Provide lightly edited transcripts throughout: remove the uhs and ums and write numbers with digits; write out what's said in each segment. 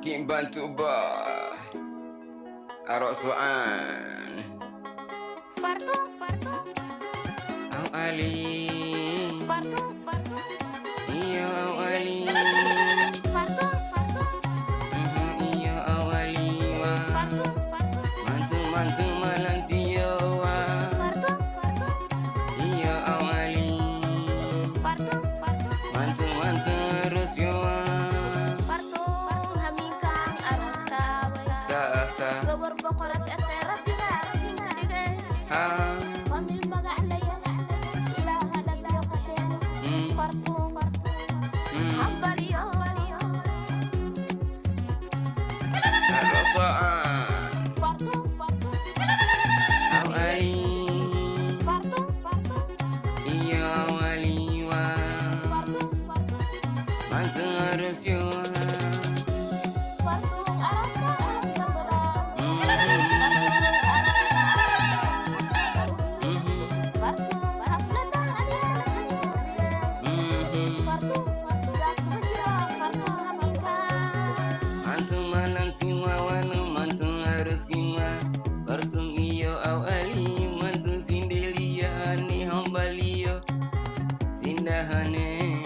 Kim bantu bah Arok soan Farto, Farto, Au Ali Farto, Farto, Iya au Ali Farto, Farto, Iya au Ali wah Farto, Farto, Mantu malantia wah Farto, Farto, Iya au Ali Farto, Farto, Mantu harus yo Farto, hamingkang aras kaway. Sa Gawar bakolat etera tingka dige. Ha Pamil baga alaya, ilaha dagyo kashen. Farto, Farto, hambaliyo, Arok soan Farto, Farto, Au Ali Farto, Farto, Iya au Ali wah Farto, Farto, Mantu harus yo Farto, aras kaway. Farto, haflatan adiyan surya. Farto, Farto, dak subjira. Farto, hamingkang. Mantu mananti mawanu mantu harus kima Bertung iyo au ali mantu sindelia ani hambalio Sindahane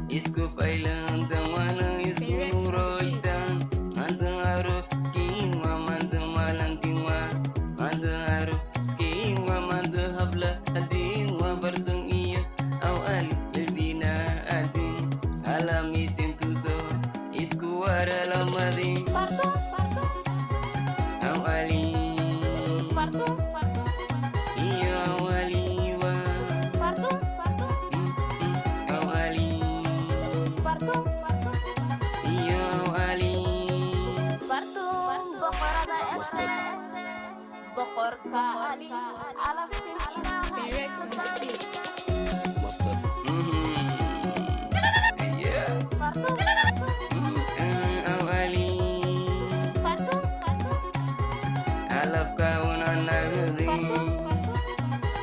isku failan tamana isku roitan Mantu harus kima mantu malantima Mantu harus kima mantu habla adiwa Bertung iyo au ali bilbina adi alami sintuso isku adalah madi Farto, Farto, au ali Farto, Farto, iya au ali wa Farto, Farto, au ali Farto, Farto, iya au ali Farto, bokor ada ete, bokor ka ali, alaf tingkina Lyrics on the beat. Mustard. iya Farto, au ali Farto, Farto, alaf kau nanagdi Farto,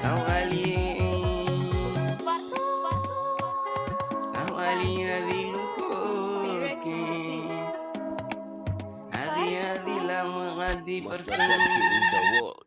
au ali Farto, au ali adi Lyrics on the lukoki beat. adi lama adi Mustard pertemu Galaxy in the world.